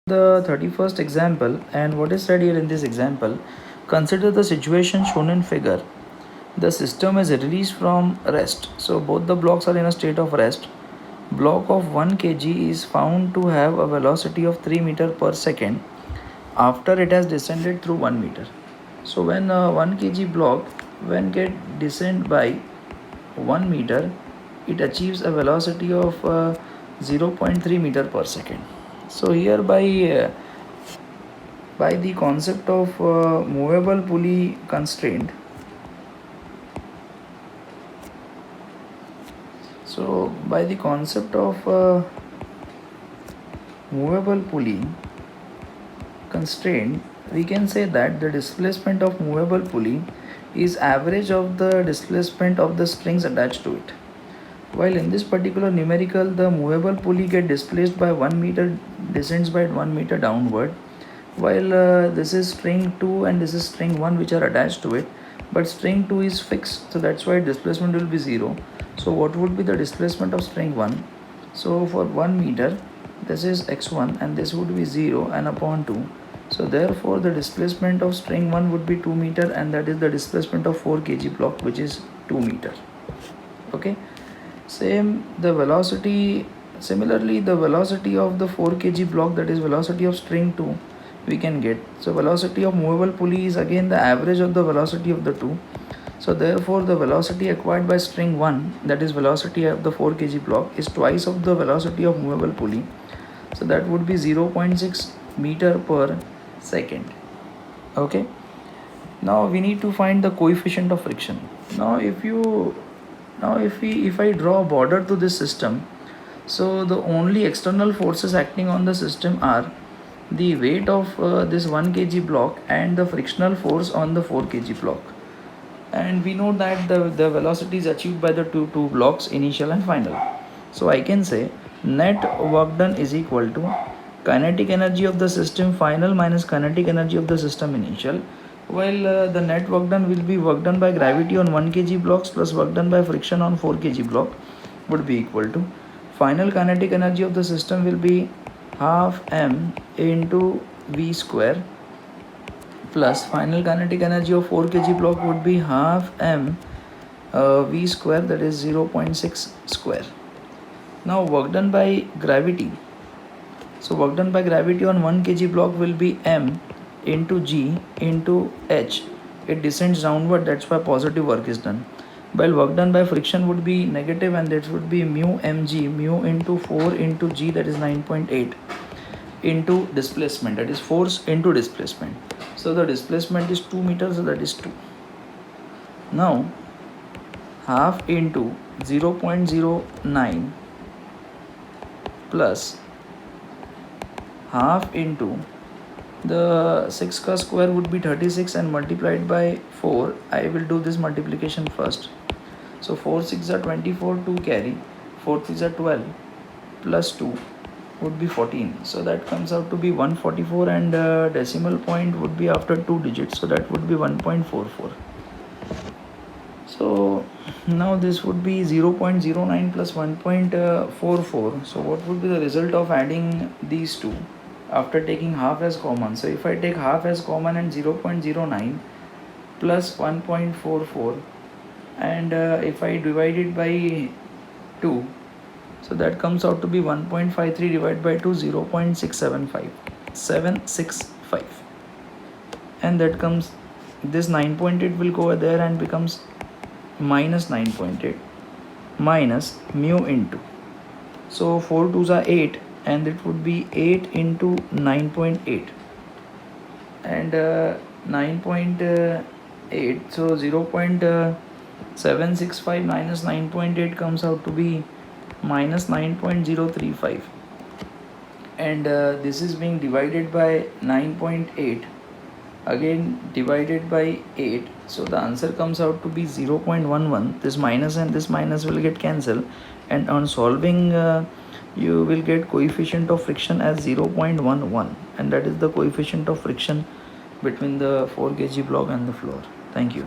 The 31st example, and what is said here in this example, consider the situation shown in figure. The system is released from rest, so both the blocks are in a state of rest. Block of 1 kg is found to have a velocity of 3 meter per second after it has descended through 1 meter. So when a 1 kg block when get descend by 1 meter, it achieves a velocity of 0.3 meter per second. So here by the concept of movable pulley constraint, so by the concept of movable pulley constraint, we can say that the displacement of movable pulley is average of the displacement of the strings attached to it. While in this particular numerical, the movable pulley get displaced by 1 meter, descends by 1 meter downward, while this is string 2 and this is string 1 which are attached to it, but string 2 is fixed, so that's why displacement will be 0. So what would be the displacement of string 1? So for 1 meter, this is x1 and this would be 0 and upon 2. So therefore the displacement of string 1 would be 2 meter, and that is the displacement of 4 kg block, which is 2 meter. Okay. Similarly the velocity of the 4 kg block, that is velocity of string 2, we can get. So velocity of movable pulley is again the average of the velocity of the two. So therefore the velocity acquired by string 1, that is velocity of the 4 kg block, is twice of the velocity of movable pulley. So that would be 0.6 meter per second. Okay. Now we need to find the coefficient of friction. Now if I draw a border to this system, so the only external forces acting on the system are the weight of this 1 kg block and the frictional force on the 4 kg block. And we know that the velocity is achieved by the two blocks, initial and final. So I can say net work done is equal to kinetic energy of the system final minus kinetic energy of the system initial, while the net work done will be work done by gravity on 1 kg blocks plus work done by friction on 4 kg block would be equal to final kinetic energy of the system will be half m into v square plus final kinetic energy of 4 kg block would be half m v square, that is 0.6 square. Now work done by gravity. So work done by gravity on 1 kg block will be m into g into h. It descends downward, that's why positive work is done. While work done by friction would be negative, and that would be mu mg, mu into 4 into g, that is 9.8, into displacement, that is force into displacement. So the displacement is 2 meters, so that is 2. Now half into 0.09 plus half into the 6 ka square would be 36 and multiplied by 4. I will do this multiplication first. So 4 6 are 24, 2 carry, 4 3 are 12 plus 2 would be 14. So that comes out to be 144, and decimal point would be after 2 digits, so that would be 1.44. So now this would be 0.09 plus 1.44. So what would be the result of adding these two after taking half as common? So if I take half as common and 0.09 plus 1.44, and if I divide it by 2, so that comes out to be 1.53 divided by 2, 0.665, and that comes, this 9.8 will go there and becomes minus 9.8 minus mu into, so 4 2s are 8, and it would be 8 into 9.8, and 9.8, so 0.765 minus 9.8 comes out to be minus 9.035, and this is being divided by 9.8, again divided by 8, so the answer comes out to be 0.11. This minus and this minus will get cancelled, and on solving you will get coefficient of friction as 0.11, and that is the coefficient of friction between the 4 kg block and the floor. Thank you.